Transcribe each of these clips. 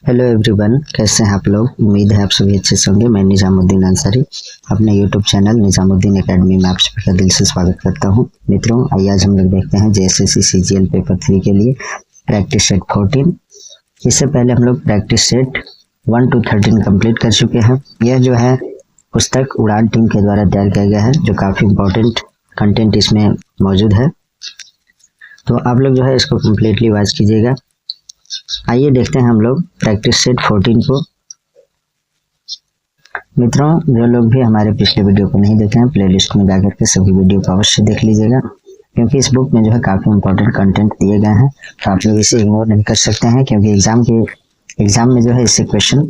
Hello everyone, कैसे हैं आप लोग। उम्मीद है आप सभी अच्छे से होंगे। मैं निजामुद्दीन अंसारी अपने यूट्यूब चैनल निजामुद्दीन एकेडमी में आप सभी का दिल से स्वागत करता हूं। मित्रों, आइए आज हम लोग देखते हैं जेएसएससी सीजीएल पेपर 3 के लिए प्रैक्टिस सेट 14। इससे पहले हम लोग प्रैक्टिस सेट 1 to 13 कंप्लीट कर चुके हैं। यह जो है पुस्तक उड़ान टीम के द्वारा तैयार किया गया है, जो काफ़ी इंपॉर्टेंट कंटेंट इसमें मौजूद है, तो आप लोग जो है इसको कम्प्लीटली वॉच कीजिएगा। आइए देखते हैं हम लोग प्रैक्टिस सेट 14 को। मित्रों, जो लोग भी हमारे पिछले वीडियो को नहीं देखे हैं, प्लेलिस्ट में जाकर के सभी वीडियो को अवश्य देख लीजिएगा, क्योंकि इस बुक में जो है काफ़ी इंपॉर्टेंट कंटेंट दिए गए हैं, तो आप लोग इसे इग्नोर नहीं कर सकते हैं, क्योंकि एग्जाम में जो है इससे क्वेश्चन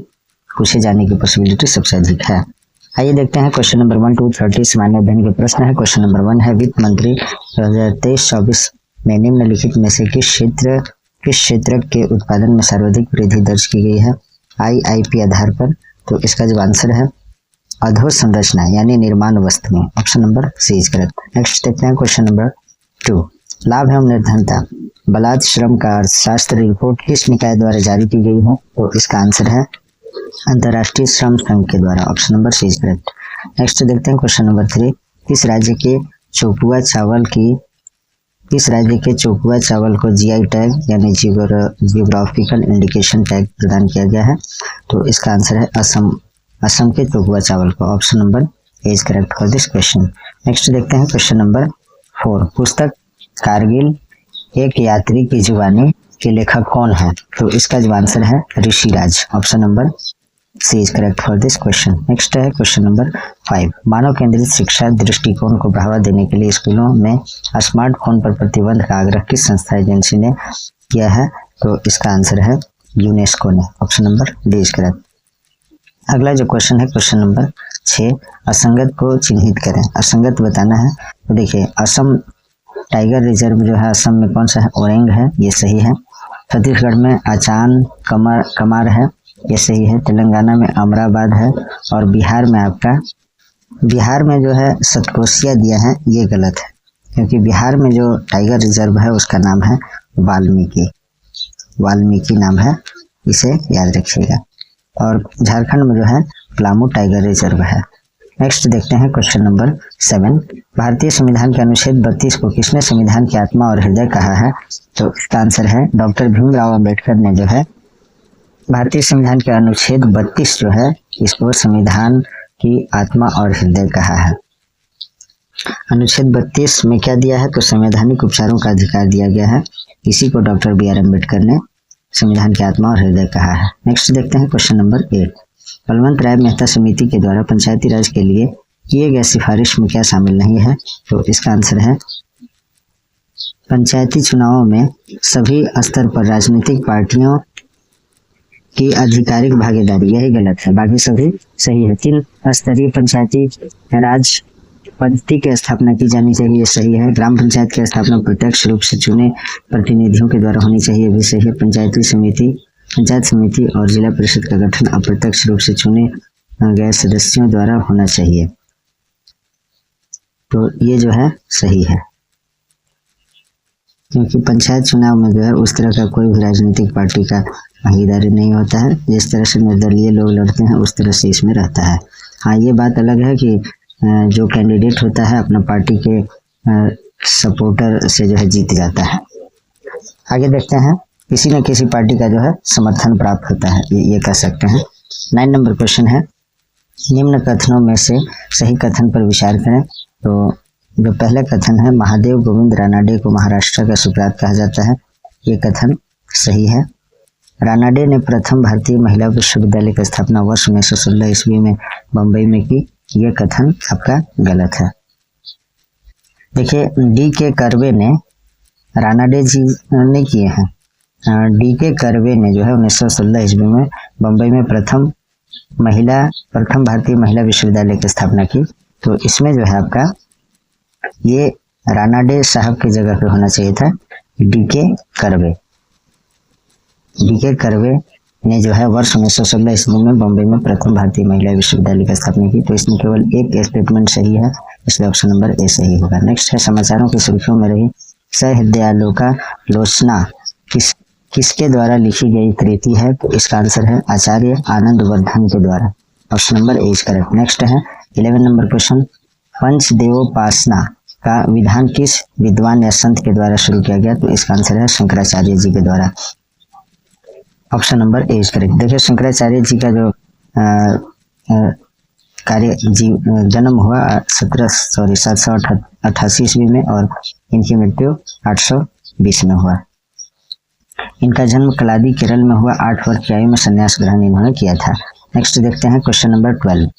पूछे जाने की पॉसिबिलिटी सबसे अधिक है। आइए देखते हैं क्वेश्चन नंबर 1 to 30 सामान्य अध्ययन के प्रश्न है। क्वेश्चन नंबर 1 है, वित्त मंत्री 2023-24 में निम्नलिखित में से किस क्षेत्र के उत्पादन में सर्वाधिक वृद्धि दर्ज की गई है आईआईपी आधार पर। तो इसका जो आंसर है अधोसंरचना यानी निर्माण वस्तु में, option number C is correct. Next देखते हैं क्वेश्चन नंबर 2, लाभ एवं निर्धनता बलात् श्रम का अर्थशास्त्र रिपोर्ट किस निकाय द्वारा जारी की गई है। तो इसका आंसर है अंतर्राष्ट्रीय श्रम संघ के द्वारा, option number C is correct. Next देखते हैं क्वेश्चन नंबर 3, किस राज्य के चोकुआ चावल को जीआई टैग यानी जियोग्राफिकल इंडिकेशन टैग प्रदान किया गया है। तो इसका आंसर है असम के चोकुआ चावल को, option number A is correct for this question. Next देखते हैं क्वेश्चन नंबर 4, पुस्तक कारगिल एक यात्री की जुबानी के लेखक कौन है। तो इसका जो आंसर है Rishiraj, option number C is correct for this question. Next है क्वेश्चन नंबर 5, मानव केंद्रित शिक्षा दृष्टिकोण को बढ़ावा देने के लिए स्कूलों में स्मार्टफोन पर प्रतिबंध का आग्रह किस संस्था एजेंसी ने किया है। तो इसका आंसर है यूनेस्को ने, option number D is correct. अगला जो क्वेश्चन है क्वेश्चन नंबर 6, असंगत को चिन्हित करें। असंगत बताना है, तो देखिए असम टाइगर रिजर्व जो है असम में कौन सा है, ओरेंग है, ये सही है। छत्तीसगढ़ में आचान कमार है, ये सही है। तेलंगाना में अमराबाद है, और बिहार में जो है सतकोसिया दिया है, ये गलत है, क्योंकि बिहार में जो टाइगर रिजर्व है उसका नाम है वाल्मीकि नाम है, इसे याद रखिएगा। और झारखंड में जो है पलामू टाइगर रिजर्व है। नेक्स्ट देखते हैं क्वेश्चन नंबर 7, भारतीय संविधान के अनुच्छेद 32 को किसने संविधान की आत्मा और हृदय कहा है। तो इसका आंसर है डॉक्टर भीमराव अम्बेडकर ने जो है भारतीय संविधान के अनुच्छेद 32 जो है इसको संविधान की आत्मा और हृदय कहा है। अनुच्छेद 32 में क्या दिया है, तो संवैधानिक उपचारों का अधिकार दिया गया है, इसी को डॉक्टर बी.आर. अम्बेडकर ने संविधान की आत्मा और हृदय कहा है। नेक्स्ट देखते हैं क्वेश्चन नंबर 8, बलवंत राय मेहता समिति के द्वारा पंचायती राज के लिए किए गए सिफारिश में क्या शामिल नहीं है। तो इसका आंसर है पंचायती चुनावों में सभी स्तर पर राजनीतिक पार्टियों की आधिकारिक भागीदारी, यही गलत है, बाकी सभी सही है। 3 स्तरीय पंचायती राज पद्धति की स्थापना की जानी चाहिए, सही है। ग्राम पंचायत की स्थापना प्रत्यक्ष रूप से चुने प्रतिनिधियों के द्वारा होनी चाहिए, भी सही है। पंचायत समिति और जिला परिषद का गठन अप्रत्यक्ष रूप से चुने गए सदस्यों द्वारा होना चाहिए, तो ये जो है सही है, क्योंकि पंचायत चुनाव में जो है उस तरह का कोई भी राजनीतिक पार्टी का भागीदारी नहीं होता है, जिस तरह से निर्दलीय लोग लड़ते हैं उस तरह से इसमें रहता है। हाँ, ये बात अलग है कि जो कैंडिडेट होता है अपना पार्टी के सपोर्टर से जो है जीत जाता है। आगे देखते हैं, किसी न किसी पार्टी का जो है समर्थन प्राप्त होता है, ये कह सकते हैं। 9 नंबर क्वेश्चन है, निम्न कथनों में से सही कथन पर विचार करें। तो जो पहला कथन है, महादेव गोविंद रानाडे को महाराष्ट्र का सुकरात कहा जाता है, ये कथन सही है। रानाडे ने प्रथम भारतीय महिला विश्वविद्यालय की स्थापना वर्ष 1916 ईस्वी में बम्बई में की, यह कथन आपका गलत है। देखिए, डी.के. कर्वे ने, रानाडे जी ने किए हैं, डी.के. कर्वे ने जो है 1916 ईस्वी में बम्बई में प्रथम भारतीय महिला विश्वविद्यालय की स्थापना की। तो इसमें जो है आपका ये रानाडे साहब की जगह पे होना चाहिए था डी.के. कर्वे। डी.के. कर्वे ने जो है वर्ष 1916 ईस्वी में बम्बई में प्रथम भारतीय महिला विश्वविद्यालय की स्थापना की। तो इसमें केवल एक स्टेटमेंट सही है, इसलिए ऑप्शन नंबर ए सही होगा। नेक्स्ट है, समाचारों की सुर्खियों में रही सहृदयालोका लोचना किसके द्वारा लिखी गई कृति है? तो इसका आंसर है आचार्य आनंद वर्धन के द्वारा। Option number A is correct. Next है 11 नंबर क्वेश्चन, पंचदेवोपासना का विधान किस विद्वान या संत के द्वारा शुरू किया गया? तो इसका आंसर है शंकराचार्य जी के द्वारा। Option number A is correct. देखिए शंकराचार्य जी का जो जन्म हुआ 788 ईस्वी में और इनकी मृत्यु 820 में हुआ। इनका जन्म कलादी केरल में हुआ। 8 वर्ष की आयु में संन्यास ग्रहण इन्होंने किया था। नेक्स्ट देखते हैं क्वेश्चन नंबर 12,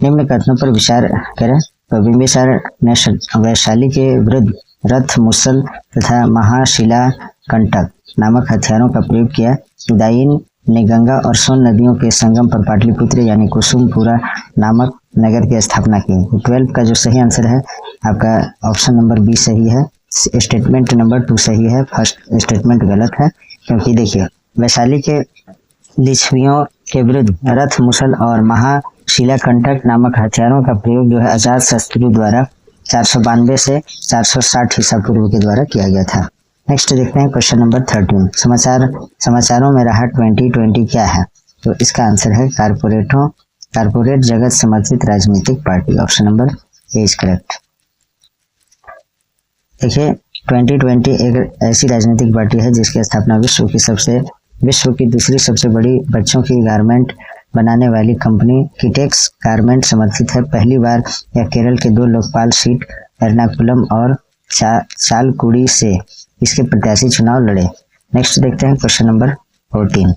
निम्न कथनों पर विचार करें। तो बिंबिसार ने वैशाली के विरुद्ध रथ, मुसल तथा महाशिला कंटक नामक हथियारों का प्रयोग किया। उदयन ने गंगा और सोन नदियों के संगम पर पाटलिपुत्र यानी कुसुमपुरा नामक नगर की स्थापना की। 12 का जो सही आंसर है आपका ऑप्शन नंबर बी सही है। स्टेटमेंट नंबर 2 सही है, फर्स्ट स्टेटमेंट गलत है, क्योंकि देखिए वैशाली के लिच्छवियों के विरुद्ध रथ, मुसल और महाशिलाकंटक नामक हथियारों का प्रयोग जो है अजात शत्रु द्वारा 492 से 460 ईसा पूर्व के द्वारा किया गया था। नेक्स्ट देखते हैं क्वेश्चन नंबर 13, समाचारों में रहा 2020 क्या है? तो इसका आंसर है कारपोरेट जगत समर्थित राजनीतिक party. Option number A is correct. देखिए 2020 एक ऐसी राजनीतिक पार्टी है जिसकी स्थापना विश्व की दूसरी सबसे बड़ी बच्चों की गारमेंट बनाने वाली कंपनी किटेक्स गारमेंट समर्थित है। पहली बार यह केरल के 2 लोकपाल सीट एर्नाकुलम और चालकुड़ी से इसके प्रत्याशी चुनाव लड़े। नेक्स्ट देखते हैं question number 14,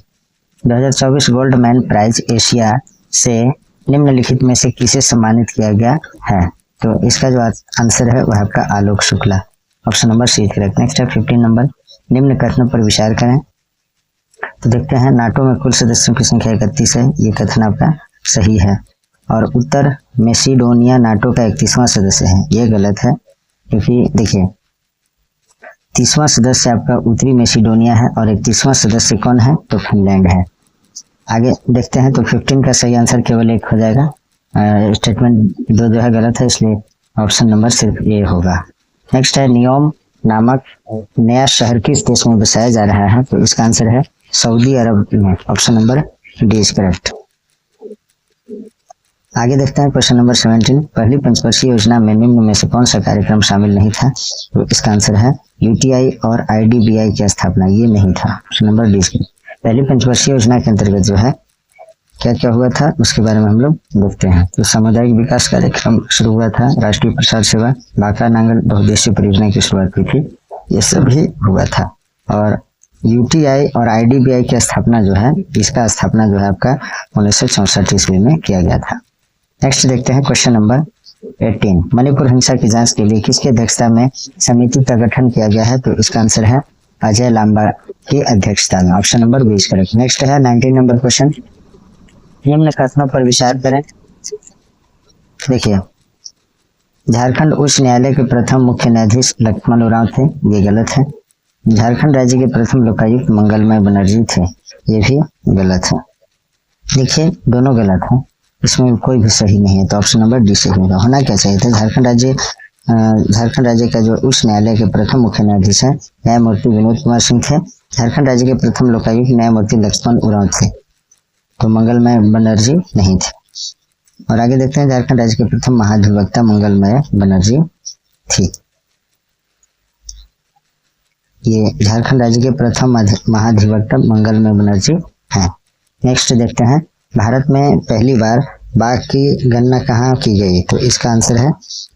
2024 Goldman prize Asia से निम्नलिखित में से किसे सम्मानित किया गया है? तो इसका जो आंसर है वह आपका Alok Shukla. Option number C correct. Next है 15 नंबर, निम्न कथनों पर विचार करें। तो देखते हैं नाटो में कुल सदस्यों की संख्या 31 है, ये कथन आपका सही है। और उत्तर मैसिडोनिया नाटो का 31वां सदस्य है, ये गलत है, क्योंकि देखिए 30वां सदस्य आपका उत्तरी मैसिडोनिया है और 31वां सदस्य कौन है? तो फिनलैंड है। आगे देखते हैं तो 15 का सही आंसर केवल 1 हो जाएगा। स्टेटमेंट 2 जो है गलत है, इसलिए ऑप्शन नंबर सिर्फ ए होगा। नेक्स्ट है नियोम नामक नया शहर किस देश में बसाया जा रहा है? तो इसका आंसर है सऊदी अरब में। Option number D is correct. आगे देखते हैं क्वेश्चन नंबर 17, पहली पंचवर्षीय योजना में निम्न में से कौन सा कार्यक्रम शामिल नहीं था? तो इसका आंसर है यूटीआई और आईडीबीआई की स्थापना, ये नहीं था। Option number D is correct. पहली पंचवर्षीय योजना के अंतर्गत जो है क्या क्या हुआ था उसके बारे में हम लोग देखते हैं। तो सामुदायिक विकास कार्यक्रम शुरू हुआ था, राष्ट्रीय प्रसार सेवा, बांका नांगल बहुउद्देशीय परियोजना की शुरुआत हुई थी, ये सब भी हुआ था। और यूटीआई और आईडीबीआई की स्थापना जो है, इसका स्थापना जो है आपका 1964 ईस्वी में किया गया था। नेक्स्ट देखते हैं क्वेश्चन नंबर 18, मणिपुर हिंसा की जांच के लिए किसकी अध्यक्षता में समिति का गठन किया गया है? तो इसका आंसर है अजय लांबा की अध्यक्षता में। Option number 20 correct. नेक्स्ट है 19 नंबर क्वेश्चन, निम्न कथनों पर विचार करें। देखिए झारखंड उच्च न्यायालय के प्रथम मुख्य न्यायाधीश लक्ष्मण उरांव थे, ये गलत है। झारखंड राज्य के प्रथम लोकायुक्त मंगलमय बनर्जी थे, ये भी गलत है। देखिए दोनों गलत हैं, इसमें कोई भी सही नहीं है, तो ऑप्शन नंबर डी सही होगा। होना क्या चाहिए था? झारखंड राज्य का जो उच्च न्यायालय के प्रथम मुख्य न्यायाधीश है न्यायमूर्ति विनोद कुमार सिंह थे। झारखंड राज्य के प्रथम लोकायुक्त न्यायमूर्ति लक्ष्मण उरांव थे, तो मंगलमय बनर्जी नहीं थे। और आगे देखते हैं झारखंड राज्य के प्रथम महाधिवक्ता मंगलमय बनर्जी थी। ये झारखंड राज्य के प्रथम महाधिवक्ता मंगलमय बनर्जी हैं। नेक्स्ट देखते हैं भारत में पहली बार बाघ की गणना कहाँ की गई? तो इसका आंसर है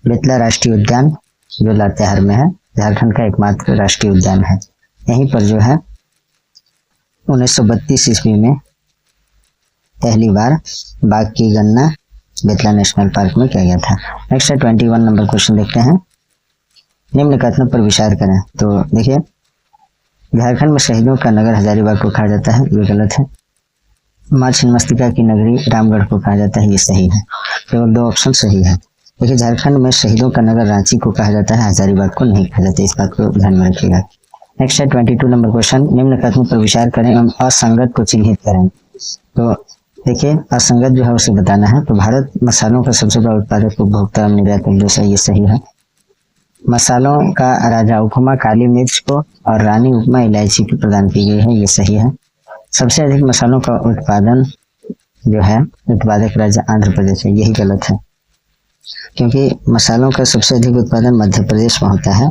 बेतला राष्ट्रीय उद्यान, जो लातेहार में है, झारखंड का एकमात्र राष्ट्रीय उद्यान है। यहीं पर जो है 1932 ईस्वी में पहली बार बाघ की गणना बेतला नेशनल पार्क में किया गया था। नेक्स्ट है 21 नंबर क्वेश्चन देखते हैं, निम्न कथनों पर विचार करें। तो देखिए झारखंड में शहीदों का नगर हजारीबाग को कहा जाता है, ये गलत है। मां छिन्नमस्तिका की नगरी रामगढ़ को कहा जाता है, ये सही है। केवल 2 ऑप्शन सही है। देखिए झारखंड में शहीदों का नगर रांची को कहा जाता है, हजारीबाग को नहीं कहा जाता, इस बात को ध्यान में रखिएगा। नेक्स्ट है 22 नंबर क्वेश्चन, निम्न कथनों पर विचार करें एवं असंगत को चिन्हित करें। तो देखिए असंगत जो है उसे बताना है। तो भारत मसालों का सबसे बड़ा उत्पादक, उपभोक्ता, निर्यातक देश है, ये सही है। मसालों का राजा उपमा काली मिर्च को और रानी उपमा इलायची की प्रदान की गई है, ये सही है। सबसे अधिक मसालों का उत्पादन जो है उत्पादक राज्य आंध्र प्रदेश है, यही गलत है, क्योंकि मसालों का सबसे अधिक उत्पादन मध्य प्रदेश में होता है,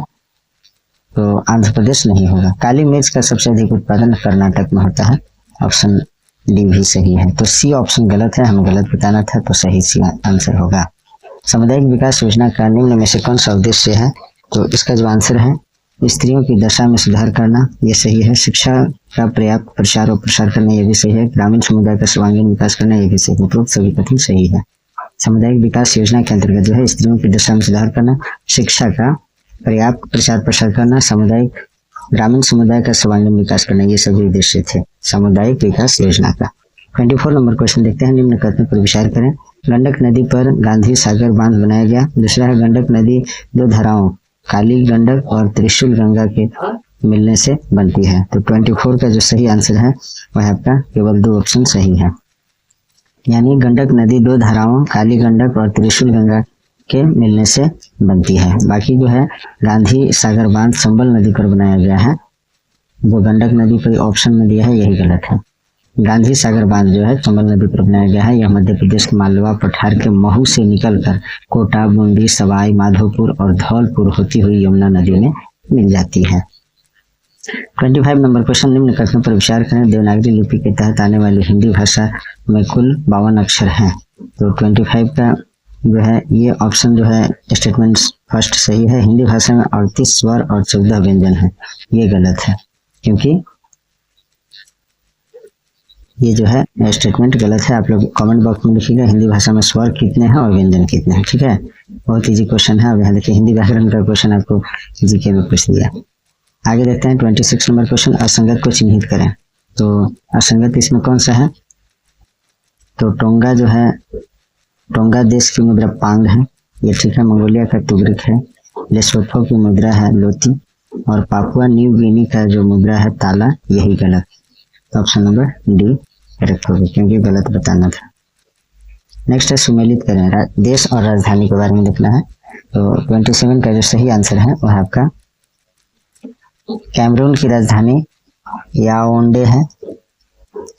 तो आंध्र प्रदेश नहीं होगा। काली मिर्च का सबसे अधिक उत्पादन कर्नाटक में होता है, ऑप्शन डी भी सही है। तो सी ऑप्शन गलत है, हमें गलत बताना था, तो सही सी आंसर होगा। सामुदायिक विकास योजना का निम्न में से कौन सा उद्देश्य है? तो इसका जो आंसर है स्त्रियों की दशा में सुधार करना, ये सही है। शिक्षा का पर्याप्त प्रचार और प्रसार करना, ये भी सही है। ग्रामीण समुदाय का सर्वांगीण विकास करना, ये भी सही है। तो सभी कथन सही है। सामुदायिक विकास योजना के अंतर्गत जो है स्त्रियों की दशा में सुधार करना, शिक्षा का पर्याप्त प्रचार प्रसार करना, सामुदायिक ग्रामीण समुदाय का सर्वांगीण विकास करना, ये सभी उद्देश्य थे सामुदायिक विकास योजना का। 24 नंबर क्वेश्चन देखते हैं। निम्न कथन पर विचार करें। गंडक नदी पर गांधी सागर बांध बनाया गया। दूसरा है गंडक नदी दो धाराओं काली गंडक और त्रिशूल गंगा के मिलने से बनती है। तो 24 का जो सही आंसर है वह आपका केवल 2 ऑप्शन सही है, यानी गंडक नदी दो धाराओं काली गंडक और त्रिशूल गंगा के मिलने से बनती है। बाकी जो है गांधी सागर बांध संबल नदी पर बनाया गया है, जो गंडक नदी पर ऑप्शन में दिया है यही गलत है। गांधी सागर बांध जो है संबल नदी पर बनाया गया है। यह मध्य प्रदेश के मालवा पठार के महू से निकलकर कोटा, बूंदी, सवाई माधोपुर और धौलपुर होती हुई यमुना नदी में मिल जाती है। 25 नंबर क्वेश्चन। निम्न कथनों पर विचार करें। देवनागरी लिपि के तहत आने वाली हिंदी भाषा में कुल 52 अक्षर हैं। तो 25 का जो है ये ऑप्शन जो है स्टेटमेंट फर्स्ट सही है। हिंदी भाषा में 38 स्वर और 14 व्यंजन है, ये गलत है, क्योंकि ये जो है स्टेटमेंट गलत है। आप लोग कमेंट बॉक्स में लिखिएगा हिंदी भाषा में स्वर कितने हैं और व्यंजन कितने हैं, ठीक है। बहुत इजी क्वेश्चन है। अब यहाँ देखिए हिंदी व्याकरण का क्वेश्चन आपको जीके में पूछ दिया। आगे देखते हैं 26 नंबर क्वेश्चन। असंगत को चिन्हित करें। तो असंगत इसमें कौन सा है? तो टोंगा जो है, टोंगा देश की मुद्रा पांग है, ये ठीक है। मंगोलिया का तुगरिक है। लेसोथो की मुद्रा है लोती, और पापुआ न्यू गिनी का जो मुद्रा है ताला, यही गलत। तो ऑप्शन नंबर डी करेक्ट होगा, क्योंकि गलत बताना था। नेक्स्ट है सुमेलित करें। देश और राजधानी के बारे में देखना है। तो 27 का जो सही आंसर है वह आपका कैमरून की राजधानी याओंडे है,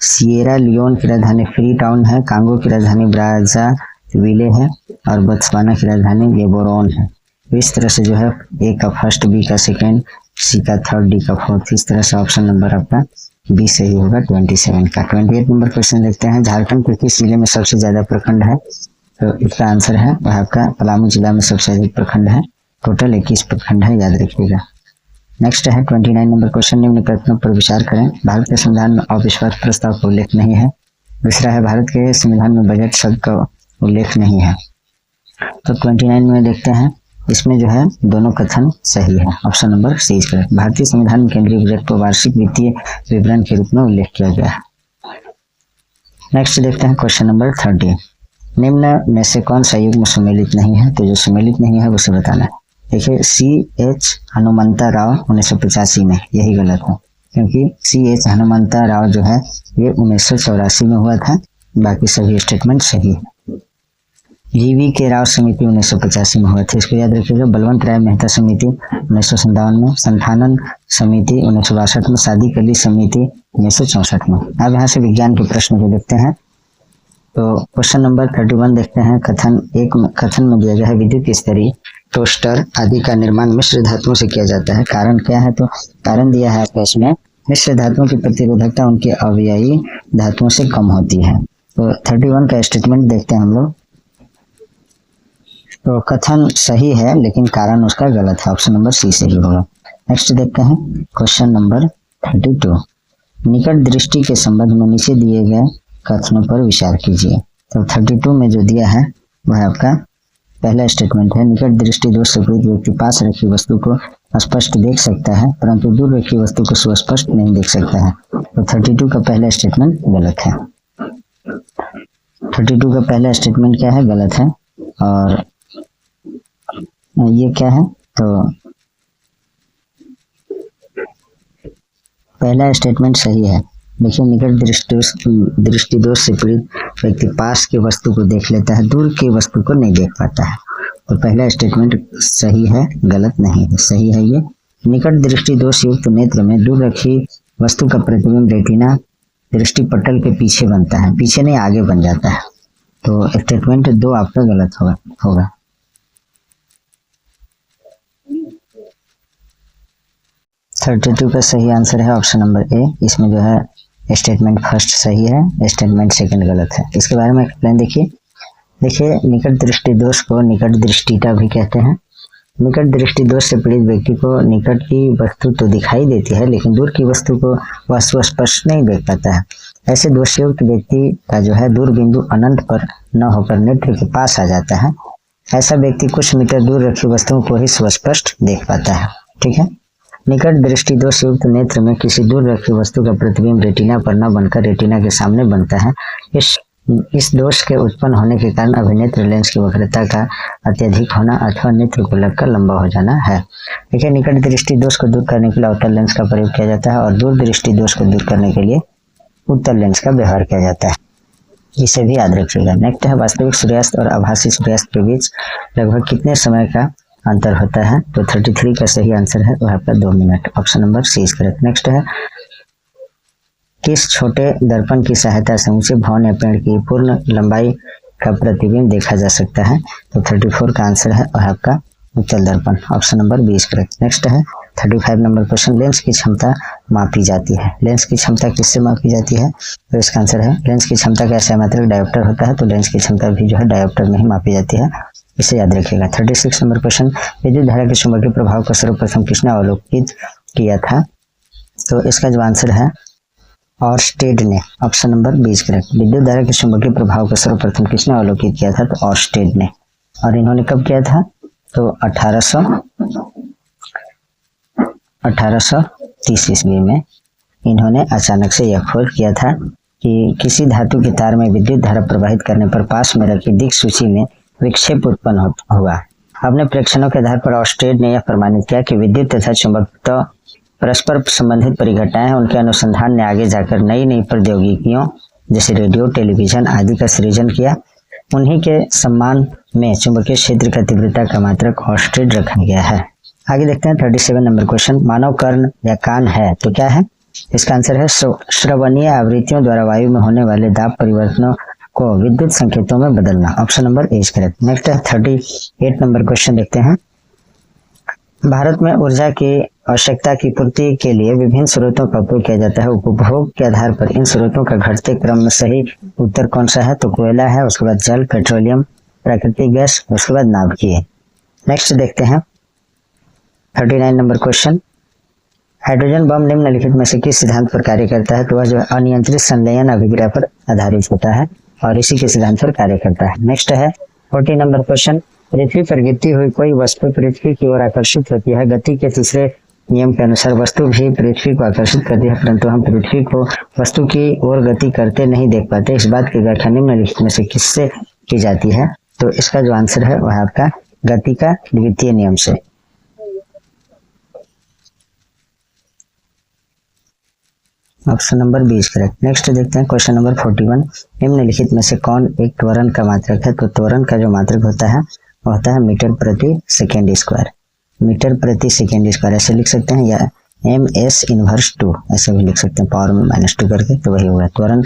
सिएरा लियोन की राजधानी फ्री टाउन है, कांगो की राजधानी ब्राज़ाविले है, और बोत्सवाना की राजधानी गेबोरोन है। तो इस तरह से जो है ए का फर्स्ट, बी का सेकेंड, सी का थर्ड, डी का फोर्थ, इस तरह से ऑप्शन नंबर आपका बी सही होगा 27 का। 28 नंबर क्वेश्चन देखते हैं। झारखंड के किस जिले में सबसे ज्यादा प्रखंड है? तो इसका आंसर है वह आपका पलामू जिला में सबसे अधिक प्रखंड है। टोटल 21 प्रखंड है, याद रखिएगा। नेक्स्ट है 29 नंबर क्वेश्चन। निम्न कथनों पर विचार करें। भारत के संविधान में अविश्वास प्रस्ताव का उल्लेख नहीं है। दूसरा है भारत के संविधान में बजट शब्द का उल्लेख नहीं है। तो 29 में देखते हैं, इसमें जो है दोनों कथन सही है। Option number C correct. भारतीय संविधान में केंद्रीय बजट को वार्षिक वित्तीय विवरण के रूप में उल्लेख किया गया है। नेक्स्ट देखते हैं क्वेश्चन नंबर 30। निम्न में से कौन सा युग्म सुमेलित नहीं है? तो जो सुमेलित नहीं है उसे बताना है। देखिए CH हनुमंता राव 1985 में, यही गलत है, क्योंकि CH हनुमंता राव जो है ये 1984 में हुआ था। बाकी सभी स्टेटमेंट सही है। GV के राव समिति 1985 में हुआ था, इसको याद रखिएगा। बलवंत राय मेहता समिति 1957 में, संथानन समिति 1962 में, सादिक अली समिति 1964 में। अब यहाँ से विज्ञान के प्रश्न को देखते हैं। तो क्वेश्चन नंबर 31 देखते हैं। कथन में दिया गया है विद्युत स्तरीय टोस्टर आदि का निर्माण मिश्र धातुओं से किया जाता है। कारण क्या है? तो कारण दिया है आपको इसमें, मिश्र धातुओं की प्रतिरोधकता उनके अवयवी धातुओं से कम होती है। तो 31 का स्टेटमेंट देखते हैं हम लोग। तो कथन सही है, लेकिन कारण उसका गलत है। ऑप्शन नंबर सी सही होगा। नेक्स्ट देखते हैं क्वेश्चन नंबर 32। निकट दृष्टि के संबंध में नीचे दिए गए कथनों पर विचार कीजिए। तो 32 में जो दिया है वह आपका पहला स्टेटमेंट है। निकट दृष्टि दोष से पीड़ित व्यक्ति पास रखी वस्तु को स्पष्ट देख सकता है, परंतु दूर रखी वस्तु को सुस्पष्ट नहीं देख सकता है। तो 32 का पहला स्टेटमेंट गलत है। 32 का पहला स्टेटमेंट क्या है? गलत है। और ये क्या है? तो पहला स्टेटमेंट सही है। देखिए, निकट दृष्टि दोष से पीड़ित व्यक्ति पास की वस्तु को देख लेता है, दूर की वस्तु को नहीं देख पाता है। तो पहला स्टेटमेंट सही है, गलत नहीं है, सही है ये। निकट दृष्टि दोष युक्त नेत्र में दूर रखी वस्तु का प्रतिबिंब रेटिना दृष्टि पटल के पीछे बनता है, पीछे नहीं आगे बन जाता है। तो स्टेटमेंट 2 आपका गलत होगा। 32 का सही आंसर है ऑप्शन नंबर ए। इसमें जो है स्टेटमेंट फर्स्ट सही है, स्टेटमेंट सेकंड गलत है। इसके बारे में एक्सप्लेन देखिए। निकट दृष्टि दोष को निकट दृष्टिता भी कहते हैं। निकट दृष्टि दोष से पीड़ित व्यक्ति को निकट की वस्तु तो दिखाई देती है, लेकिन दूर की वस्तु को वह स्पष्ट नहीं देख पाता है। ऐसे दोषयुक्त व्यक्ति का जो है दूर बिंदु अनंत पर न होकर नेत्र के पास आ जाता है। ऐसा व्यक्ति कुछ मीटर दूर रखी वस्तुओं को ही स्पष्ट देख पाता है। ठीक है। निकट दृष्टि दोष युक्त नेत्र में किसी दूर रखी वस्तु का प्रतिबिंब रेटिना पर न बनकर रेटिना के सामने बनता है। इस दोष के उत्पन्न होने के कारण अभिनेत्र लेंस की वक्रता का अत्यधिक होना अथवा नेत्र को लगकर लंबा हो जाना है। देखिए, निकट दृष्टि दोष को दूर करने के लिए अवतल लेंस का प्रयोग किया जाता है और दूर दृष्टि दोष को दूर करने के लिए उत्तल लेंस का व्यवहार किया जाता है। इसे भी याद रखिएगा। नेक्स्ट है, वास्तविक सूर्यास्त और आभासी सूर्यास्त के बीच लगभग कितने समय का अंतर होता है? तो 33 का सही आंसर है वह आपका 2 minute. Option number C is correct. Next है, किस छोटे दर्पण की सहायता से ऊंचे भवन या पेड़ की पूर्ण लंबाई का प्रतिबिंब देखा जा सकता है? तो 34 का आंसर है वह आपका उत्तल दर्पण। Option number 20 correct. नेक्स्ट है 35 नंबर क्वेश्चन, लेंस की क्षमता मापी जाती है। लेंस की क्षमता किससे मापी जाती है? तो इसका आंसर है लेंस की क्षमता का असमांतर डायोप्टर होता है, तो लेंस की क्षमता भी जो है डायोप्टर में ही मापी जाती है, इसे याद रखिएगा। 36 नंबर क्वेश्चन, विद्युत धारा के चुंबकीय प्रभाव को सर्वप्रथम किसने अवलोकित किया था? तो इसका जो आंसर है ऑर्स्टेड ने। Option number 20 correct. विद्युत धारा के चुंबकीय प्रभाव को सर्वप्रथम किसने अवलोकित किया था? तो ऑर्स्टेड ने। और इन्होंने कब किया था? तो 1830 ईस्वी में इन्होंने अचानक से यह खोज किया था कि किसी धातु के तार में विद्युत धारा प्रवाहित करने पर पास में रखी दिक्सूची में विक्षेप उत्पन्न हुआ। अपने प्रेक्षणों के आधार पर ऑर्स्टेड ने यह प्रमाणित किया कि विद्युत तथा चुंबकत्व परस्पर संबंधित परिघटनाएं हैं। उनके अनुसंधान ने आगे जाकर नई नई प्रौद्योगिकियों जैसे रेडियो, टेलीविजन आदि का सृजन किया। उन्हीं के सम्मान में चुंबकीय क्षेत्र का तीव्रता का मात्रक ऑर्स्टेड रखा गया है। आगे देखते हैं 37 नंबर क्वेश्चन, मानव कर्ण या कान है तो क्या है? इसका आंसर है श्रवणीय आवृत्तियों द्वारा वायु में होने वाले दाब परिवर्तनों को विद्युत संकेतों में बदलना। Option number A is correct. Next है 38 नंबर क्वेश्चन देखते हैं, भारत में ऊर्जा की आवश्यकता की पूर्ति के लिए विभिन्न स्रोतों का उपयोग किया जाता है। उपभोग के आधार पर इन स्रोतों का घटते क्रम में सही उत्तर कौन सा है? तो कोयला है, उसके बाद जल, पेट्रोलियम, प्राकृतिक गैस, उसके बाद नाभिकीय। नेक्स्ट देखते हैं 39 नंबर क्वेश्चन, हाइड्रोजन बम निम्नलिखित में से किस सिद्धांत पर कार्य करता है? तो वह जो अनियंत्रित संलयन अभिक्रिया पर आधारित होता है और इसी के सिद्धांत पर कार्य करता है। नेक्स्ट है 40 नंबर क्वेश्चन, पृथ्वी पर गिरती हुई कोई वस्तु पृथ्वी की ओर आकर्षित होती है। गति के तीसरे नियम के अनुसार वस्तु भी पृथ्वी को आकर्षित करती है, परंतु हम पृथ्वी को वस्तु की ओर गति करते नहीं देख पाते। इस बात की व्याख्या निम्नलिखित में से किससे की जाती है? तो इसका जो आंसर है वह आपका गति का द्वितीय नियम से। Option number 20 correct. नेक्स्ट देखते हैं क्वेश्चन नंबर 41, निम्नलिखित में से कौन एक त्वरण का मात्रक है? तो त्वरण का जो मात्रक होता है वह होता है मीटर प्रति सेकेंड स्क्वायर। मीटर प्रति सेकेंड स्क्वायर ऐसे लिख सकते हैं, या ms इनवर्स 2 ऐसे भी लिख सकते हैं, पावर में -2 करके, तो वही होगा। त्वरण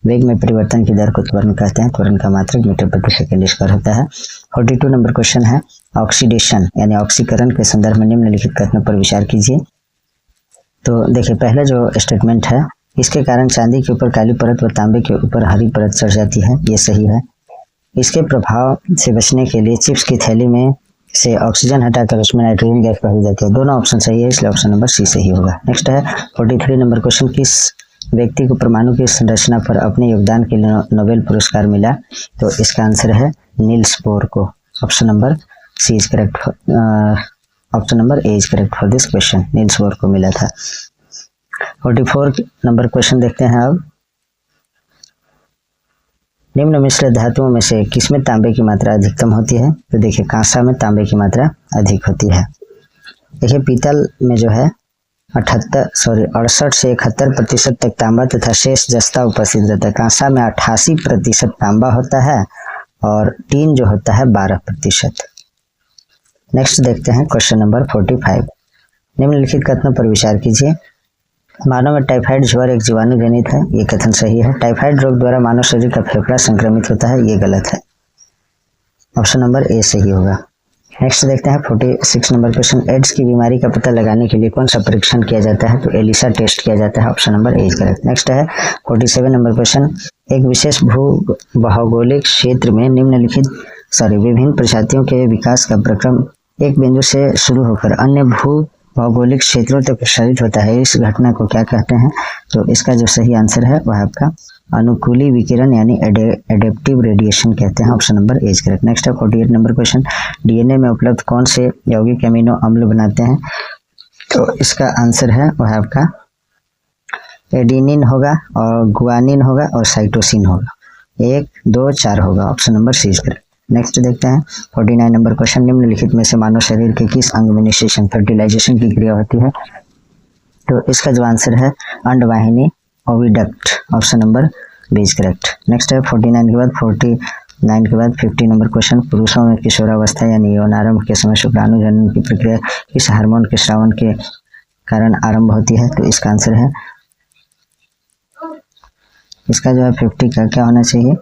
वेग में परिवर्तन की दर को त्वरण कहते हैं। त्वरण का मात्रक मीटर प्रति सेकेंड स्क्वायर होता है। 42 नंबर क्वेश्चन है, ऑक्सीडेशन यानी ऑक्सीकरण के संदर्भ में निम्नलिखित कथनों पर विचार कीजिए। तो देखिए, पहला जो स्टेटमेंट है, इसके कारण चांदी के ऊपर काली परत व तांबे के ऊपर हरी परत चढ़ जाती है, ये सही है। इसके प्रभाव से बचने के लिए चिप्स की थैली में से ऑक्सीजन हटाकर उसमें नाइट्रोजन गैस भरी जाती है। दोनों ऑप्शन सही है, इसलिए ऑप्शन नंबर सी सही होगा। नेक्स्ट है 43 नंबर क्वेश्चन, किस व्यक्ति को परमाणु की संरचना पर अपने योगदान के लिए नोबेल पुरस्कार मिला? तो इसका आंसर है नील्स बोर को। Option number C is correct. Option number A is correct for this question, Niels Bohr को मिला था। 44 नंबर क्वेश्चन देखते हैं अब, निम्न मिश्र धातुओं में से किसमें तांबे की मात्रा अधिकतम होती है? तो देखिए, कांसा में तांबे की मात्रा अधिक होती है। देखिए, पीतल में जो है 68 से 71% तक तांबा तथा शेष जस्ता उपस्थित रहता है। कांसा में 88% तांबा होता है और टीन जो होता है 12%। नेक्स्ट देखते हैं क्वेश्चन नंबर 45। निम्नलिखित कथनों पर विचार कीजिए। मानव में टाइफाइड ज्वर एक जीवाणु जनित है, ये कथन सही है। टाइफाइड रोग द्वारा मानव शरीर का फेफड़ा संक्रमित होता है, ये गलत है। ऑप्शन नंबर ए सही होगा। नेक्स्ट देखते हैं 46 नंबर क्वेश्चन। एड्स की बीमारी का पता लगाने के लिए कौन सा परीक्षण किया जाता है? तो एलिसा टेस्ट किया जाता है। Option number A correct. Next है 47 नंबर क्वेश्चन। एक विशेष भौगोलिक क्षेत्र में विभिन्न प्रजातियों के विकास का प्रक्रम एक बिंदु से शुरू होकर अन्य भौगोलिक क्षेत्रों तक प्रसारित होता है, इस घटना को क्या कहते हैं? तो इसका जो सही आंसर है वह आपका अनुकूली विकिरण यानी एडेप्टिव रेडिएशन कहते हैं। Option number A correct. Next है 48 नंबर क्वेश्चन। डीएनए में उपलब्ध कौन से यौगिक अमीनो अम्ल बनाते हैं? तो इसका आंसर है वह आपका एडेनिन होगा और गुआनिन होगा और साइटोसिन होगा। 1, 2, 4 होगा। Option number C correct. Next देखते हैं 49 नंबर क्वेश्चन। निम्नलिखित में से मानव शरीर के किस अंग में निषेचन फर्टिलाइजेशन की क्रिया होती है? तो इसका जो आंसर है अंडवाहिनी oviduct. Option number B correct. Next है 49 के बाद 50 नंबर क्वेश्चन। पुरुषों में किशोरावस्था यानी यौनारंभ के समय शुक्राणु जनन की प्रक्रिया किस हार्मोन के स्रावन के कारण आरंभ होती है? तो इसका आंसर है, इसका जो है 50 का क्या होना चाहिए?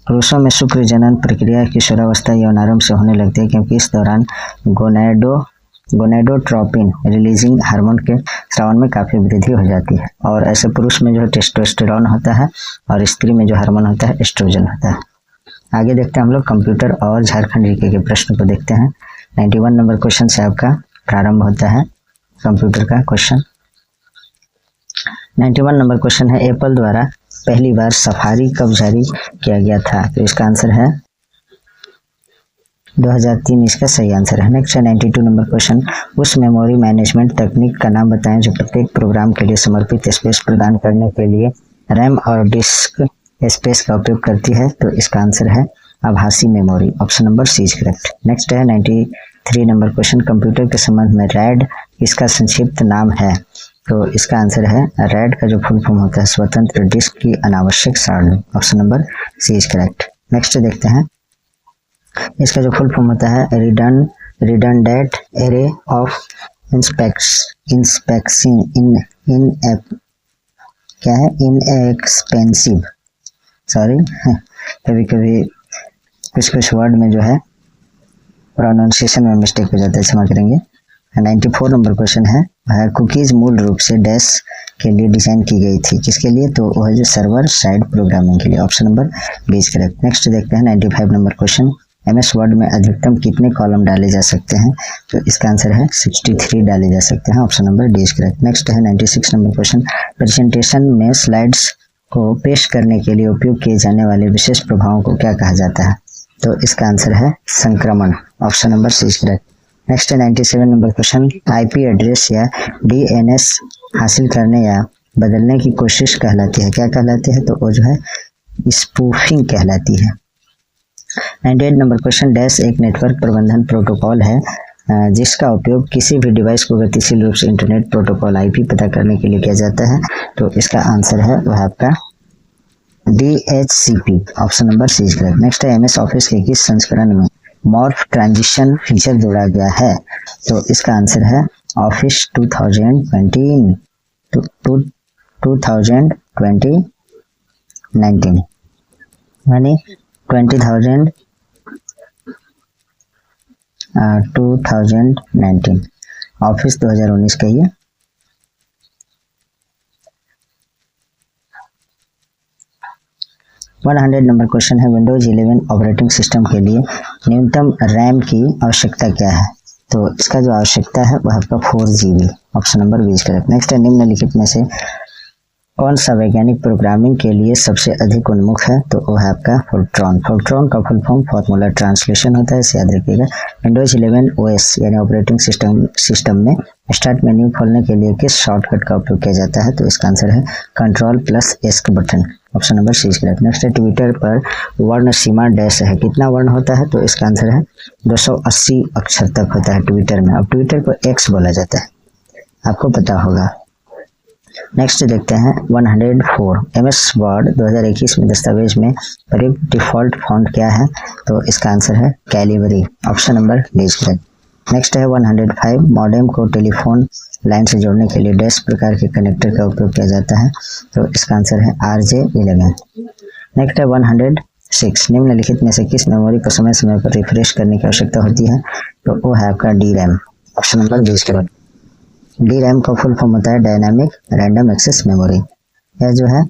पुरुषों में शुक्र जनन प्रक्रिया किशोरावस्था यौनारंभ से होने लगती है, क्योंकि इस दौरान गोनेडोट्रोपिन रिलीजिंग हार्मोन के स्रावन में काफी वृद्धि हो जाती है। और ऐसे पुरुष में जो है टेस्टोस्टेरोन होता है और स्त्री में जो हार्मोन होता है एस्ट्रोजन होता है। आगे देखते हैं हम लोग कंप्यूटर और झारखंड जीके के प्रश्न को देखते हैं। 91 नंबर क्वेश्चन से आपका प्रारंभ होता है कंप्यूटर का क्वेश्चन। 91 नंबर क्वेश्चन है एप्पल द्वारा पहली बार सफारी कब जारी किया गया था? तो इसका आंसर है 2003, इसका सही आंसर है। नेक्स्ट है 92 नंबर क्वेश्चन। उस मेमोरी मैनेजमेंट तकनीक का नाम बताएं जो प्रत्येक प्रोग्राम के लिए समर्पित स्पेस प्रदान करने के लिए रैम और डिस्क स्पेस का उपयोग करती है। तो इसका आंसर है आभासी memory. Option number C correct. Next है 93 नंबर क्वेश्चन। कंप्यूटर के संबंध में रैड इसका संक्षिप्त नाम है? तो इसका आंसर है रैड का जो फुल फॉर्म होता है स्वतंत्र डिस्क की अनावश्यक सारणी। Option number C correct. Next देखते हैं इसका जो फुल फॉर्म होता है रिडंडेंट एरे ऑफ इनएक्सपेंसिव कभी कभी कुछ वर्ड में जो है प्रोनाउंसिएशन में मिस्टेक हो जाता है, क्षमा करेंगे। 94 नंबर क्वेश्चन है कुकीज मूल रूप से डैश के लिए डिजाइन की गई थी, किसके लिए? तो वह जो सर्वर साइड प्रोग्रामिंग के लिए। Option number 20 correct. नेक्स्ट देखते हैं 95 नंबर क्वेश्चन। MS वर्ड में अधिकतम कितने कॉलम डाले जा सकते हैं? तो इसका आंसर है 63 डाले जा सकते हैं। Option number D correct. Next है 96 नंबर क्वेश्चन। प्रेजेंटेशन में स्लाइड्स को पेश करने के लिए उपयोग किए जाने वाले विशेष प्रभावों को क्या कहा जाता है? तो इसका आंसर है संक्रमण। Option number C correct. Next है 97 नंबर क्वेश्चन। IP एड्रेस या DNS हासिल करने या बदलने की कोशिश कहलाती है, क्या कहलाती है? तो वो जो है स्पूफिंग कहलाती है। 98 नंबर क्वेश्चन। डैश एक नेटवर्क प्रबंधन प्रोटोकॉल है जिसका उपयोग किसी भी डिवाइस को गतिशील रूप से इंटरनेट प्रोटोकॉल IP पता करने के लिए किया जाता है। तो इसका आंसर है वह आपका DHCP। Option number C correct. Next है MS ऑफिस के किस संस्करण में मॉर्फ ट्रांजिशन फीचर जोड़ा गया है? तो इसका आंसर है ऑफिस 2019 यानी 2019 ऑफिस 2019 का ये। वन 100 नंबर क्वेश्चन है विंडोज 11 ऑपरेटिंग सिस्टम के लिए न्यूनतम रैम की आवश्यकता क्या है? तो इसका जो आवश्यकता है वह आपका 4 GB। Option number 20 correct. Next है निम्नलिखित में से कौन सा वैज्ञानिक प्रोग्रामिंग के लिए सबसे अधिक उन्मुख है? तो वह है आपका फोर्ट्रॉन। फोर्ट्रॉन का फुल फॉर्म फॉर्मूला ट्रांसलेशन होता है, इसे याद रखिएगा। विंडोज 11 OS यानी ऑपरेटिंग सिस्टम में स्टार्ट मेन्यू खोलने के लिए किस शॉर्टकट का उपयोग किया जाता है? तो इसका आंसर है Ctrl+S का button. Option number C correct. Next है ट्विटर पर वर्ण सीमा डैश है, कितना वर्ण होता है? तो इसका आंसर है 280 अक्षर तक होता है ट्विटर में। अब ट्विटर को X बोला जाता है, आपको पता होगा। नेक्स्ट देखते हैं 104 MS वर्ड 2021 में दस्तावेज में प्रयुक्त डिफॉल्ट फॉन्ट क्या है? तो इसका आंसर है Calibri. Option number D correct. Next है 105, मॉडेम को टेलीफोन लाइन से जोड़ने के लिए डैश प्रकार के कनेक्टर का उपयोग किया जाता है, तो इसका आंसर है RJ11। नेक्स्ट है 106, निम्नलिखित में से किस मेमोरी को समय समय पर रिफ्रेश करने की आवश्यकता होती है, तो वो है आपका DRAM, option number 20 correct. DRAM का फुल फॉर्म होता है डायनामिक रैंडम एक्सेस मेमोरी। यह जो है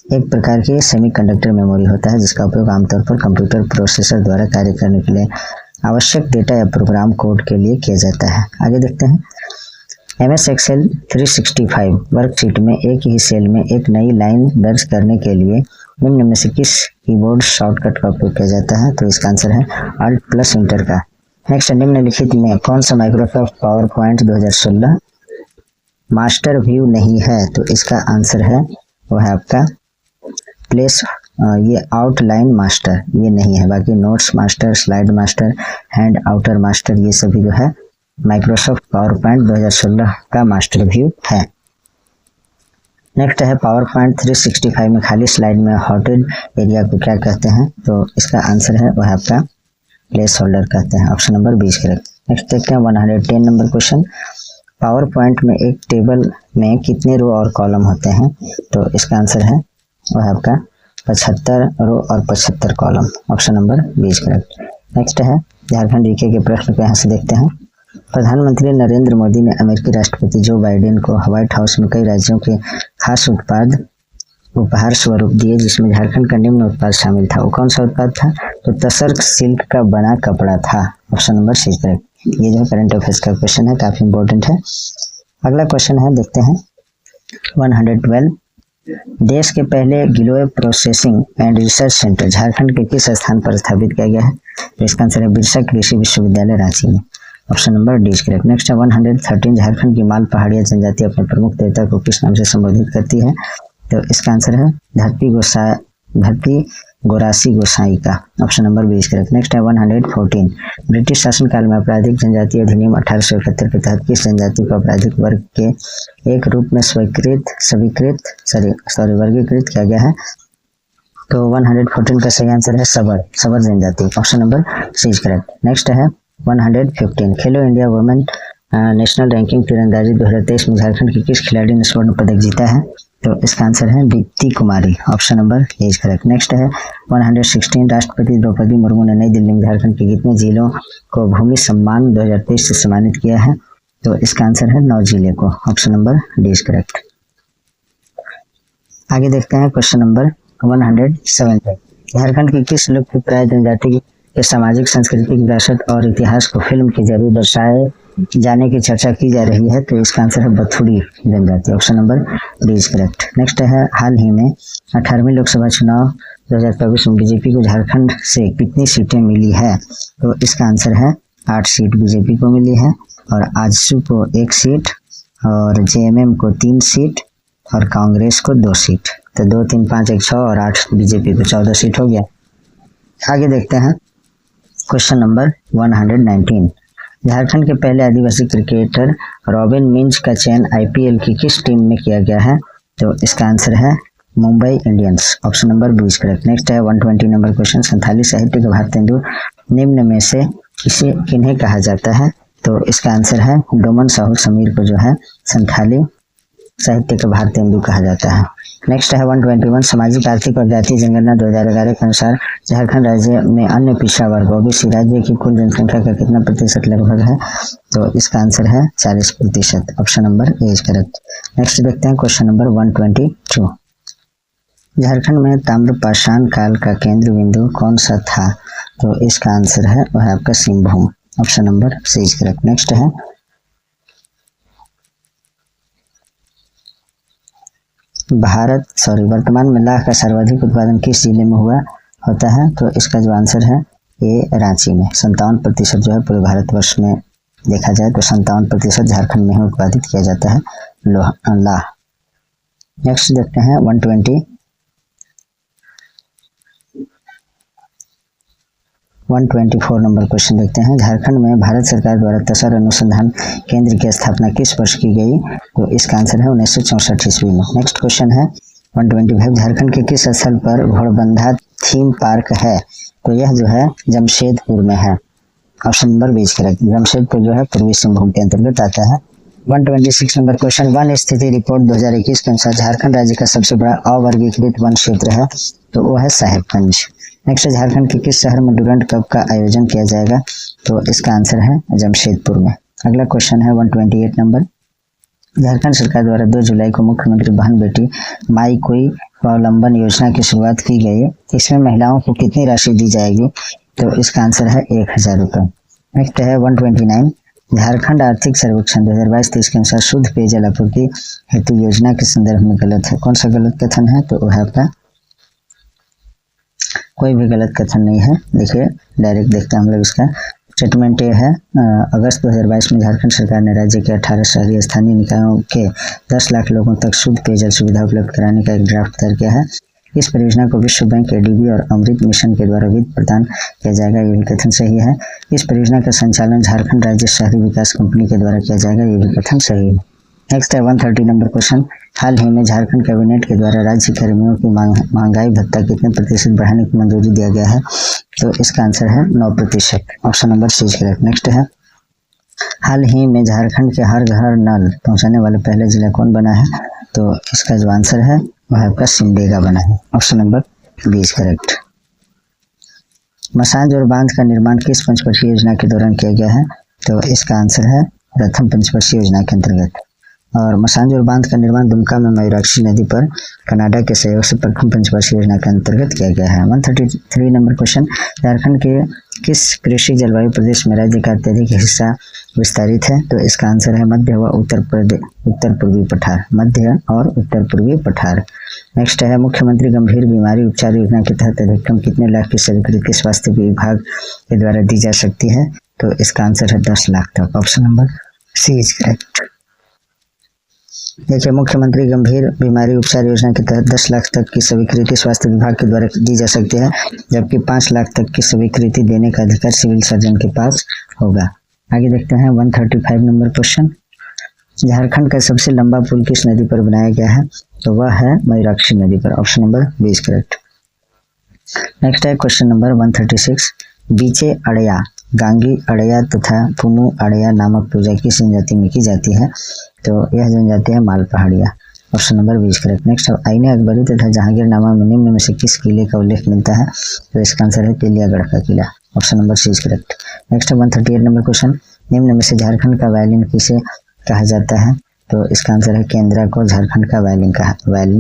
एक प्रकार की सेमीकंडक्टर मेमोरी होता है जिसका उपयोग आमतौर पर कंप्यूटर प्रोसेसर द्वारा कार्य करने के लिए आवश्यक डेटा या प्रोग्राम कोड के लिए किया जाता है। आगे देखते हैं, MS Excel 365 वर्कशीट में एक ही सेल में एक नई लाइन दर्ज करने के लिए निम्न में से किस कीबोर्ड शॉर्टकट का उपयोग किया जाता है, तो इसका आंसर है Alt+Enter का। नेक्स्ट, निम्नलिखित में कौन सा Microsoft power point 2016 master view नहीं है, तो इसका आंसर है वो है आपका प्लेस, ये आउटलाइन मास्टर ये नहीं है, बाकी notes master, slide master, hand outer master ये सभी जो है माइक्रोसॉफ्ट पावर पॉइंट 2016 का मास्टर व्यू है। नेक्स्ट है पावर पॉइंट 365 में खाली स्लाइड में हॉटेड एरिया को क्या कहते हैं, तो इसका आंसर है वह आपका प्लेस होल्डर कहते हैं, ऑप्शन नंबर 20 करेक्ट। नेक्स्ट देखते हैं 110 नंबर क्वेश्चन, पावर पॉइंट में एक टेबल में कितने रो और कॉलम होते हैं, तो इसका आंसर है वह आपका 75 रो और 75 column, option number 20 correct. Next है झारखंड जीके के प्रश्न को यहाँ से देखते हैं, प्रधानमंत्री नरेंद्र मोदी ने अमेरिकी राष्ट्रपति जो बाइडेन को व्हाइट हाउस में कई राज्यों के खास उत्पाद उपहार स्वरूप दिए जिसमें झारखंड का निम्न उत्पाद शामिल था, वो कौन सा उत्पाद था, तो तसर सिल्क का बना कपड़ा था, ऑप्शन नंबर 6 करेक्ट। ये जो करंट अफेयर्स का क्वेश्चन है काफी इंपॉर्टेंट है। अगला क्वेश्चन है देखते हैं 112, देश के पहले Giloy processing and research centre Jharkhand के किस स्थान पर स्थापित किया गया है, तो इसका आंसर है बिरसा कृषि विश्वविद्यालय रांची में, option number D correct. Next है 113, झारखंड की माल पहाड़िया जनजाति अपने प्रमुख देवता को किस नाम से संबोधित करती है, तो इसका आंसर है धरती गोरासी गोसाई का, ऑप्शन नंबर 20 करेक्ट। नेक्स्ट है 114, ब्रिटिश शासनकाल में आपराधिक जनजाति अधिनियम 1871 के तहत किस जनजाति को आपराधिक वर्ग के एक रूप में वर्गीकृत किया गया है, तो 114 का सही आंसर है सबर जनजाति, ऑप्शन नंबर 6 करेक्ट। नेक्स्ट है 115, खेलो इंडिया वुमेन नेशनल रैंकिंग तीरंदाजी 2023 में झारखंड की किस खिलाड़ी ने स्वर्ण पदक जीता है, तो इसका आंसर है दीप्ति कुमारी, ऑप्शन नंबर 8 करेक्ट। नेक्स्ट है 116, राष्ट्रपति द्रौपदी मुर्मू ने नई दिल्ली में झारखंड के कितने जिलों को भूमि सम्मान 2023 से सम्मानित किया है, तो इसका आंसर है 9 जिले को, ऑप्शन नंबर डी करेक्ट। आगे देखते हैं क्वेश्चन नंबर 117, झारखंड की किस लुप्तप्राय जनजाति के सामाजिक सांस्कृतिक विरासत और इतिहास को फिल्म के जरिए दर्शाए जाने की चर्चा की जा रही है, तो इसका आंसर है बथुड़ी जनजाति, option number D correct. Next है हाल ही में 18वीं लोकसभा चुनाव 2024 में बीजेपी को झारखंड से कितनी सीटें मिली है, तो इसका आंसर है 8 सीट बीजेपी को मिली है, और आजसू को 1 सीट और JMM को 3 सीट और कांग्रेस को 2 सीट, तो 2 3 5 1 6 और 8 बीजेपी को 14 सीट हो गया। आगे देखते हैं क्वेश्चन नंबर 119, झारखंड के पहले आदिवासी क्रिकेटर रॉबिन मिंज का चयन IPL की किस टीम में किया गया है, तो इसका आंसर है Mumbai Indians, option number 20 correct. Next है 120 नंबर क्वेश्चन, संथाली साहित्य का भारतेंदु निम्न में से किन्हें कहा जाता है, तो इसका आंसर है डोमन साहू समीर को जो है संथाली साहित्य का भारतेंदु कहा जाता है। नेक्स्ट है 121, सामाजिक आर्थिक और जातीय जनगणना 2011 के अनुसार झारखंड राज्य में अन्य पिछड़ा वर्ग OBC राज्य की कुल जनसंख्या का कितना प्रतिशत लगभग है, तो इसका आंसर है 40%, option number A correct. Next देखते हैं क्वेश्चन नंबर 122, झारखंड में ताम्रपाषाण काल का केंद्र बिंदु कौन सा था, तो इसका आंसर है वह आपका Singhbhum, option number C correct. Next है वर्तमान में लाख का सर्वाधिक उत्पादन किस जिले में होता है, तो इसका जो आंसर है ये रांची में, 57% जो है पूरे भारतवर्ष में देखा जाए तो 57% झारखंड में ही उत्पादित किया जाता है लाह। नेक्स्ट देखते हैं 124 नंबर क्वेश्चन देखते हैं, झारखंड में भारत सरकार द्वारा तसर अनुसंधान केंद्र की स्थापना किस वर्ष की गई, तो इसका आंसर है 1964 ईस्वी में। नेक्स्ट क्वेश्चन है 125, झारखंड के किस स्थल पर घोड़बंधा थीम पार्क है, तो यह जो है जमशेदपुर में है, ऑप्शन नंबर 20 करेक्ट। जमशेदपुर जो है पूर्वी सिंहभूम के अंतर्गत आता है। 126 नंबर क्वेश्चन, वन स्थिति रिपोर्ट 2021 के अनुसार झारखंड राज्य का सबसे बड़ा अवर्गीकृत वन क्षेत्र है, तो वो है साहेबगंज। नेक्स्ट, झारखंड के किस शहर में डूरंड कप का आयोजन किया जाएगा, तो इसका आंसर है जमशेदपुर में। अगला क्वेश्चन है 128 नंबर, झारखंड सरकार द्वारा 2 जुलाई को मुख्यमंत्री बहन बेटी माई कोई स्वावलंबन योजना की शुरुआत की गई। इसमें महिलाओं को कितनी राशि दी जाएगी, तो इसका आंसर है 1000 रुपये। नेक्स्ट है 129, झारखंड आर्थिक सर्वेक्षण 2022-23 के अनुसार शुद्ध पेयजल आपूर्ति हेतु योजना के संदर्भ में गलत है। कौन सा गलत कथन है, तो वह आपका कोई भी गलत कथन नहीं है। देखिए डायरेक्ट देखते हैं हम लोग इसका। स्टेटमेंट ये है, अगस्त 2022 में झारखंड सरकार ने राज्य के 18 शहरी स्थानीय निकायों के 10 लाख लोगों तक शुद्ध पेयजल सुविधा उपलब्ध कराने का एक ड्राफ्ट तैयार किया है। इस परियोजना को विश्व बैंक, एडीबी और अमृत मिशन के द्वारा वित्त प्रदान किया जाएगा, ये भी कथन सही है। इस परियोजना का संचालन झारखंड राज्य शहरी विकास कंपनी के द्वारा किया जाएगा, ये भी कथन सही है। नेक्स्ट है 130 नंबर क्वेश्चन, हाल ही में झारखंड कैबिनेट के द्वारा राज्य कर्मियों की महंगाई भत्ता कितने प्रतिशत बढ़ाने की मंजूरी दिया गया है, तो इसका आंसर है 9%। Option number C correct. Next है, हाल ही में झारखंड के हर घर नल पहुंचाने वाला पहला जिला कौन बना है, तो इसका जो आंसर है वह आपका सिमडेगा बना है। Option number 20 correct. मसांज और बांध का निर्माण किस पंचवर्षीय योजना के दौरान किया गया है, तो इसका आंसर है प्रथम पंचवर्षीय योजना के अंतर्गत। और मसांज और बांध का निर्माण दुमका में मयूराक्षी नदी पर कनाडा के सहयोग से प्रथम पंचवर्षीय योजना के अंतर्गत किया गया है। 133 नंबर क्वेश्चन, झारखंड के किस कृषि जलवायु प्रदेश में राज्य का अत्यधिक हिस्सा विस्तारित है, तो इसका आंसर है मध्य व उत्तर पूर्वी पठार, मध्य और उत्तर पूर्वी पठार। नेक्स्ट है, मुख्यमंत्री गंभीर बीमारी उपचार योजना के तहत अधिकतम कितने लाख की स्वीकृति स्वास्थ्य विभाग के द्वारा दी जा सकती है, तो इसका आंसर है 10 लाख तक। Option number C is correct. देखिए, मुख्यमंत्री गंभीर बीमारी उपचार योजना के तहत 10 लाख तक की स्वीकृति स्वास्थ्य विभाग के द्वारा दी जा सकती है, जबकि 5 लाख तक की स्वीकृति देने का अधिकार सिविल सर्जन के पास होगा। आगे देखते हैं 135 नंबर क्वेश्चन, झारखंड का सबसे लंबा पुल किस नदी पर बनाया गया है, तो वह है मयूराक्षी नदी पर। Option number 20 correct. नेक्स्ट है क्वेश्चन नंबर 136, बीचे अड़या, गांगी अड़या तथा पुनु अड़या नामक पूजा किस जनजाति में की जाती है, तो यह जनजाति है Mal Paharia. Option number 20 correct. Next है, आईने अकबरी तथा जहांगीरनामा में निम्न में से किस किले का उल्लेख मिलता है, तो इसका आंसर है तेलियागढ़ का किला। Option number C correct. Next है 138 नंबर क्वेश्चन, निम्न में से झारखंड का वायलिन किसे कहा जाता है, तो इसका आंसर है केंद्रा को झारखंड का वायलिन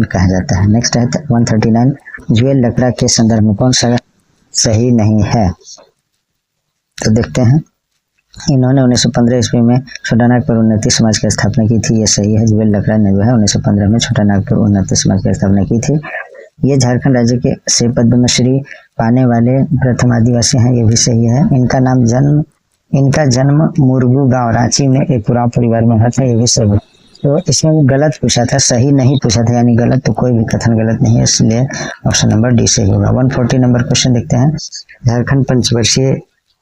कहा जाता है। नेक्स्ट है 139, ज्वेल लकड़ा के संदर्भ में कौन सा सही नहीं है, तो देखते हैं। इन्होंने 1915 ईस्वी में छोटानागपुर उन्नति समाज की स्थापना की थी, ये सही है। ज्वेल लकड़ा ने जो है 1915 में छोटानागपुर उन्नति समाज की स्थापना की थी। ये झारखंड राज्य के से पद्मश्री पाने वाले प्रथम आदिवासी हैं, ये भी सही है। इनका जन्म मुरगू गांव रांची में एक पुराव परिवार में हुआ था, ये भी सही है। तो इसमें गलत पूछा था, सही नहीं पूछा था, यानी गलत तो कोई भी कथन गलत नहीं है, इसलिए ऑप्शन नंबर डी सही होगा। 140 नंबर क्वेश्चन देखते हैं, झारखंड पंचवर्षीय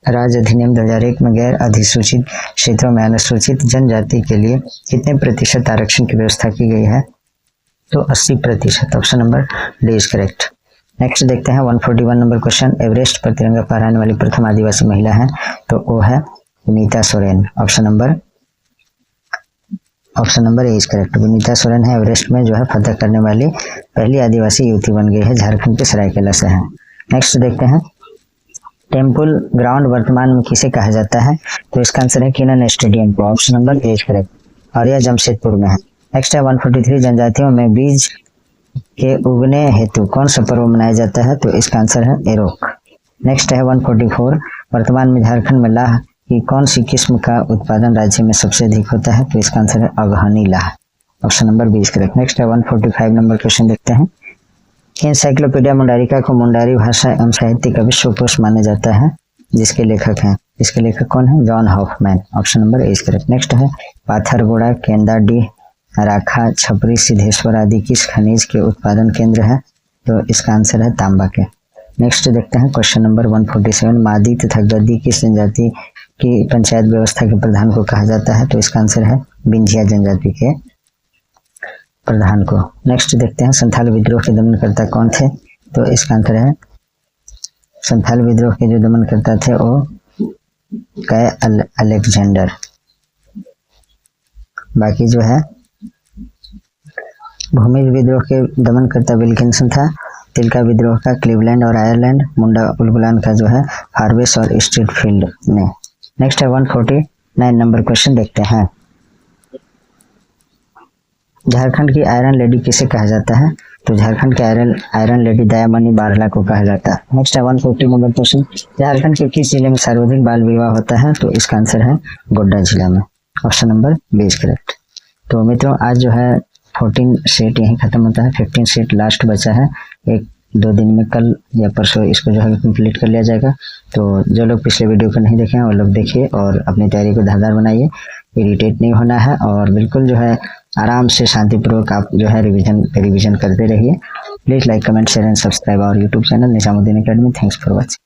राज्य अधिनियम 2001 में गैर अधिसूचित क्षेत्रों में अनुसूचित जनजाति के लिए कितने प्रतिशत आरक्षण की व्यवस्था की गई है, तो 80%। Option number D is correct. Next देखते हैं 141 नंबर क्वेश्चन, एवरेस्ट पर तिरंगा फहराने वाली प्रथम आदिवासी महिला है, तो वो है Vinita Soren. Option number A is correct. Vinita Soren है एवरेस्ट में जो है फतह करने वाली पहली आदिवासी युवती बन गई है, झारखंड के सरायकेला से है। नेक्स्ट देखते हैं, टेम्पल ग्राउंड वर्तमान में किसे कहा जाता है, तो इसका आंसर है किनन स्टेडियम को। Option number A is correct, और यह जमशेदपुर में है। नेक्स्ट है 143, जनजातियों में बीज के उगने हेतु कौन सा पर्व मनाया जाता है, तो इसका आंसर है एरोक। नेक्स्ट है 144, वर्तमान में झारखंड में लाह की कौन सी किस्म का उत्पादन राज्य में सबसे अधिक होता है, तो इसका आंसर है अगहनी लाह। Option number 20 correct. नेक्स्ट है 145 नंबर क्वेश्चन देखते हैं, एनसाइक्लोपीडिया मुंडारिका को मुंडारी भाषा एवं साहित्य का विश्वकोश माना जाता है, जिसके लेखक हैं, इसके लेखक कौन है, John Hoffman. Option number A is correct. Next है, पाथरगोड़ा, केंदाडीह, राखा, छपरी, सिद्धेश्वर आदि किस खनिज के उत्पादन केंद्र है, तो इसका आंसर है तांबा के। नेक्स्ट देखते हैं क्वेश्चन नंबर 147, मादी तथा गद्दी किस जनजाति की पंचायत व्यवस्था के प्रधान को कहा जाता है, तो इसका आंसर है बिंझिया जनजाति के प्रधान को। नेक्स्ट देखते हैं, संथाल विद्रोह के दमनकर्ता कौन थे, तो इसका आंसर है संथाल विद्रोह के जो दमनकर्ता थे वो कै अलेक्जेंडर। बाकी जो है भूमि विद्रोह के दमन करता विल्किंसन था। तिलका विद्रोह का क्लीवलैंड और आयरलैंड। मुंडा उलगुलान का जो है हार्वेस और स्ट्रीटफील्ड ने। नेक्स्ट है 149 नंबर क्वेश्चन देखते हैं। झारखंड की आयरन लेडी किसे कहा जाता है? तो झारखंड के आयरन लेडी दयामणि बारला को कहा जाता है। नेक्स्ट है 150 नंबर क्वेश्चन। झारखंड के किस जिले में सर्वाधिक बाल विवाह होता है? तो इसका आंसर है गोड्डा जिला में। Option number B is correct. तो मित्रों आज जो है 14 सेट यहीं खत्म होता है। 15 सेट लास्ट बचा है। 1-2 दिन में कल या परसों इसको जो है कंप्लीट कर लिया जाएगा। तो जो लोग पिछले वीडियो को नहीं देखे हैं वो लोग देखिए और अपनी तैयारी को धारदार बनाइए। इरिटेट नहीं होना है और बिल्कुल जो है आराम से शांतिपूर्वक आप जो है रिवीजन करते रहिए। Please like, comment, share and subscribe our YouTube channel Nizamuddin academy. Thanks for watching.